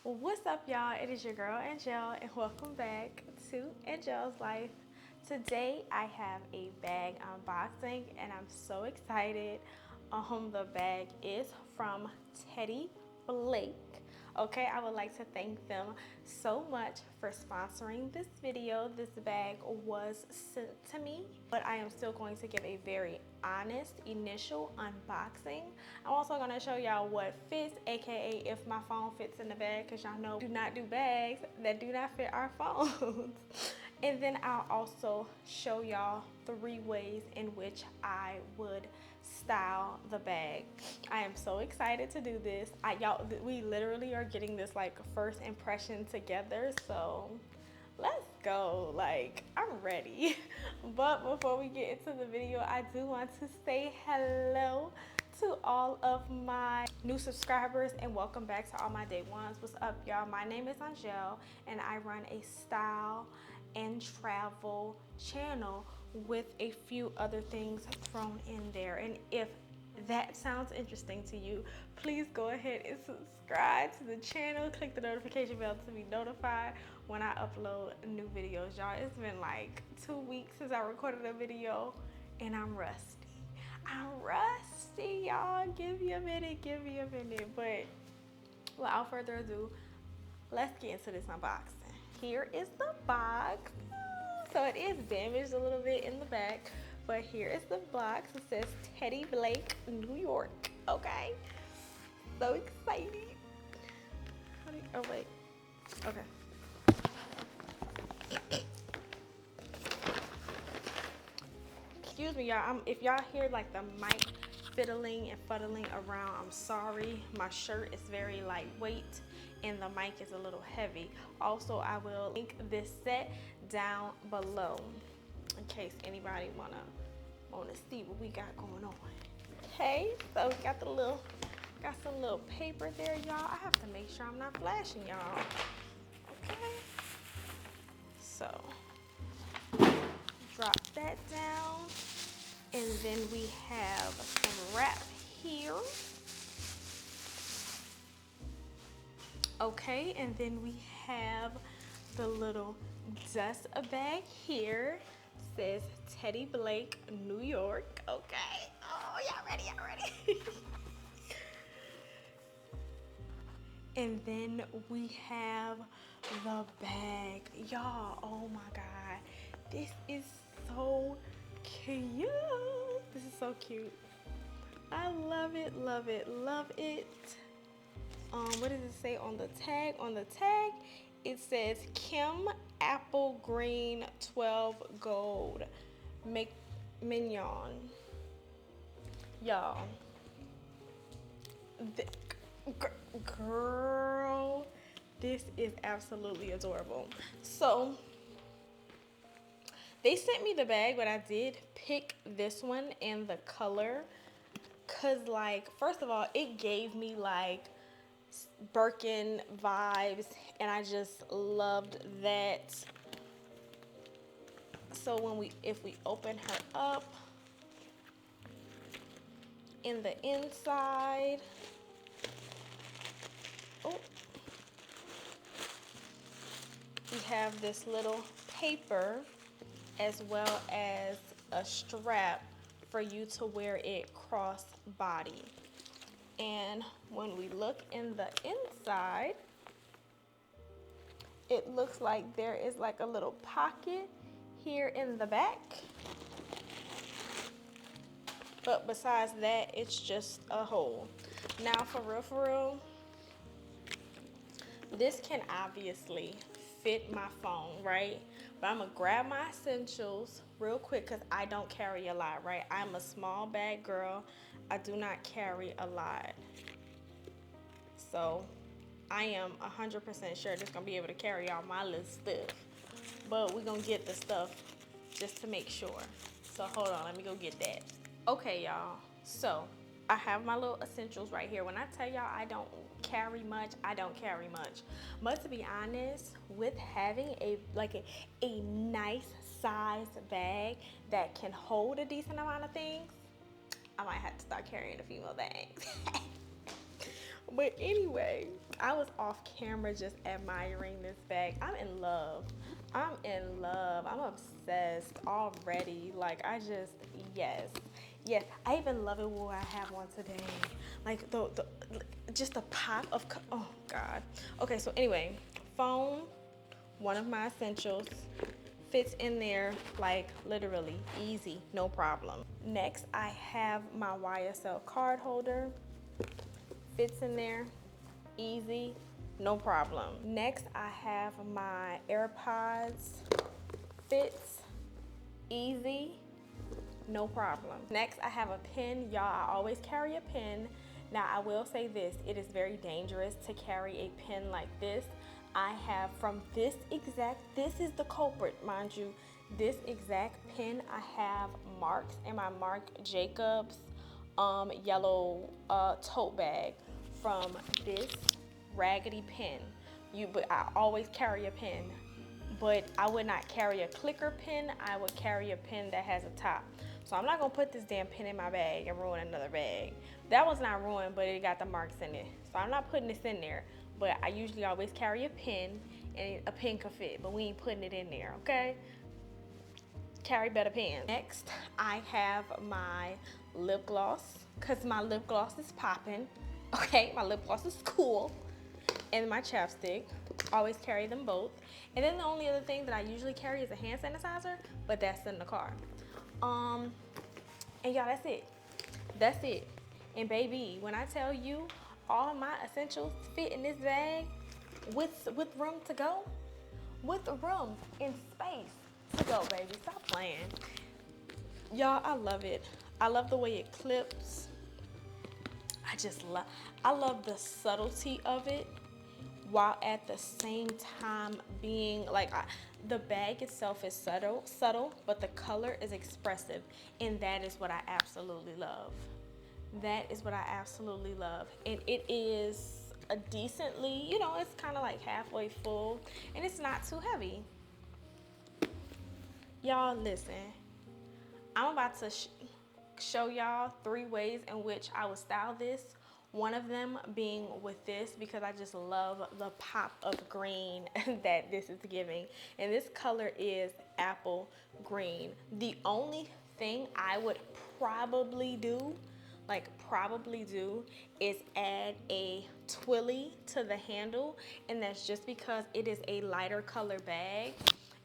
What's up, y'all? It is your girl Angelle, and welcome back to Angelle's Life. Today I have a bag unboxing, and I'm so excited. The bag is from teddyblake. Okay, I would like to thank them so much for sponsoring this video. This bag was sent to me, but I am still going to give a very honest initial unboxing. I'm also going to show y'all what fits, aka if my phone fits in the bag, because y'all know we do not do bags that do not fit our phones. And then I'll also show y'all 3 ways in which I would style the bag. I am so excited to do this. We literally are getting this like first impression together, so let's go. Like, I'm ready. But before we get into the video, I do want to say hello to all of my new subscribers and welcome back to all my day ones. What's up, y'all? My name is Angelle, and I run a style and travel channel with a few other things thrown in there. And if that sounds interesting to you, please go ahead and subscribe to the channel. Click the notification bell to be notified when I upload new videos. Y'all, it's been like 2 weeks since I recorded a video and I'm rusty. Y'all. Give me a minute. But without further ado, let's get into this unboxing. Here is the box. So it is damaged a little bit in the back, but here is the box. It says teddyblake, New York. Okay, so excited. Oh wait, okay. Excuse me, y'all. If y'all hear like the mic fiddling and fuddling around, I'm sorry. My shirt is very lightweight and the mic is a little heavy. Also, I will link this set down below in case anybody wanna see what we got going on. Okay, so we got some little paper there, y'all. I have to make sure I'm not flashing y'all. Okay, so drop that down, and then we have some wrap here. Okay, and then we have the little dust bag here. It says teddyblake, New York. Okay. Oh, y'all ready? And then we have the bag. Y'all, oh my God. This is so cute. This is so cute. I love it. What does it say on the tag? On the tag, it says Kim Apple Green 12 Gold Mignon. Y'all, girl, this is absolutely adorable. So they sent me the bag, but I did pick this one in the color because, like, first of all, it gave me like Birkin vibes, and I just loved that. So if we open her up, in the inside, we have this little paper as well as a strap for you to wear it cross body. And when we look in the inside, it looks like there is like a little pocket here in the back. But besides that, it's just a hole. Now for real, this can obviously fit my phone, right? But I'm gonna grab my essentials real quick because I don't carry a lot, right? I'm a small bag girl. I do not carry a lot. So I am 100% sure this gonna be able to carry all my little stuff. But we're gonna get the stuff just to make sure. So hold on, let me go get that. Okay, y'all, so I have my little essentials right here. When I tell y'all I don't carry much, I don't carry much. But to be honest, with having a nice sized bag that can hold a decent amount of things, I might have to start carrying a few more bags. But anyway, I was off camera just admiring this bag. I'm in love. I'm in love. I'm obsessed already. Like, I just, yes. Yes, I even love it what I have on today. Like, just a pop of, oh, God. Okay, so anyway, phone, one of my essentials, fits in there like literally easy, no problem. Next, I have my YSL card holder. Fits in there, easy, no problem. Next, I have my AirPods. Fits, easy, no problem. Next, I have a pen. Y'all, I always carry a pen. Now, I will say this, it is very dangerous to carry a pen like this. I have from this is the culprit, mind you, this exact pen, I have marks in my Marc Jacobs yellow tote bag from this raggedy pen. But I always carry a pen, but I would not carry a clicker pen. I would carry a pen that has a top. So I'm not gonna put this damn pen in my bag and ruin another bag. That was not ruined, but it got the marks in it. So I'm not putting this in there, but I usually always carry a pen, and a pen could fit, but we ain't putting it in there, okay? Carry better pens. Next, I have my lip gloss, cause my lip gloss is popping. Okay, my lip gloss is cool. And my chapstick, always carry them both. And then the only other thing that I usually carry is a hand sanitizer, but that's in the car. And y'all, that's it. That's it. And baby, when I tell you all my essentials fit in this bag with room to go, with room and space to go, baby. Stop playing. Y'all, I love it. I love the way it clips. I love the subtlety of it, while at the same time being like, the bag itself is subtle, but the color is expressive, and that is what I absolutely love. That is what I absolutely love. And it is a decently, you know, it's kind of like halfway full, and it's not too heavy. Y'all, listen, I'm about to show y'all 3 ways in which I would style this. One of them being with this, because I just love the pop of green that this is giving. And this color is apple green. The only thing I would probably do is add a twilly to the handle, and that's just because it is a lighter color bag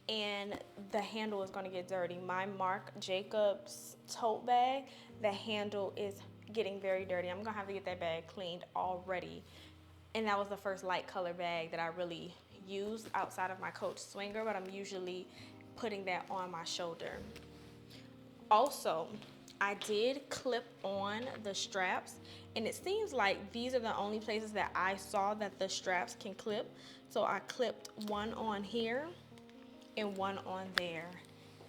and the handle is going to get dirty. My Marc Jacobs tote bag, the handle is getting very dirty. I'm gonna have to get that bag cleaned already. And that was the first light color bag that I really used outside of my Coach Swinger, but I'm usually putting that on my shoulder. Also, I did clip on the straps, and it seems like these are the only places that I saw that the straps can clip. So I clipped one on here and one on there.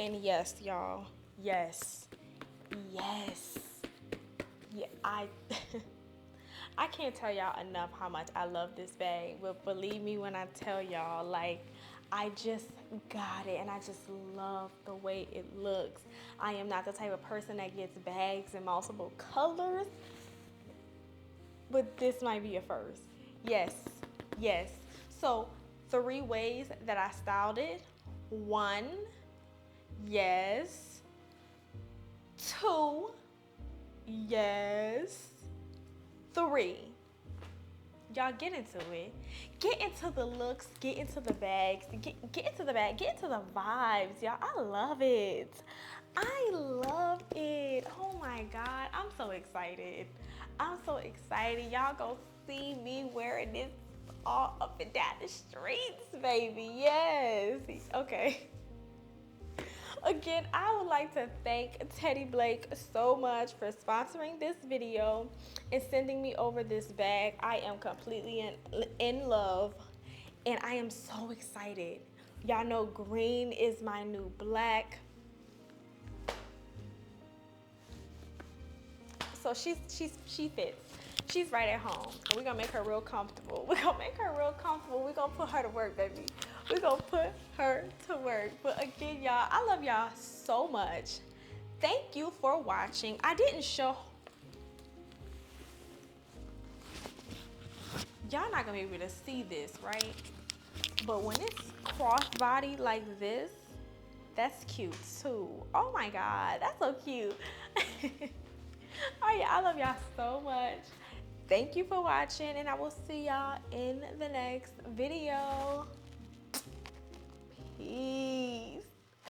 And yes, y'all, yes. Yeah, I can't tell y'all enough how much I love this bag, but believe me when I tell y'all, like, I just got it and I just love the way it looks. I am not the type of person that gets bags in multiple colors, but this might be a first. Yes. So 3 ways that I styled it. 1, yes. 2, yes. 3. Y'all get into it. Get into the looks, get into the bags, get into the bag, get into the vibes, y'all. I love it. I love it. Oh my God, I'm so excited. I'm so excited. Y'all go see me wearing this all up and down the streets, baby. Yes. Okay. Again, I would like to thank teddyblake so much for sponsoring this video and sending me over this bag. I am completely in love, and I am so excited. Y'all know green is my new black. So she fits. She's right at home. We're gonna make her real comfortable. We're gonna put her to work, baby. We're gonna put her to work. But again, y'all, I love y'all so much. Thank you for watching. I didn't show y'all not gonna be able to see this, right? But when it's crossbody like this, that's cute too. Oh my God, that's so cute. All right, I love y'all so much. Thank you for watching, and I will see y'all in the next video. Peace.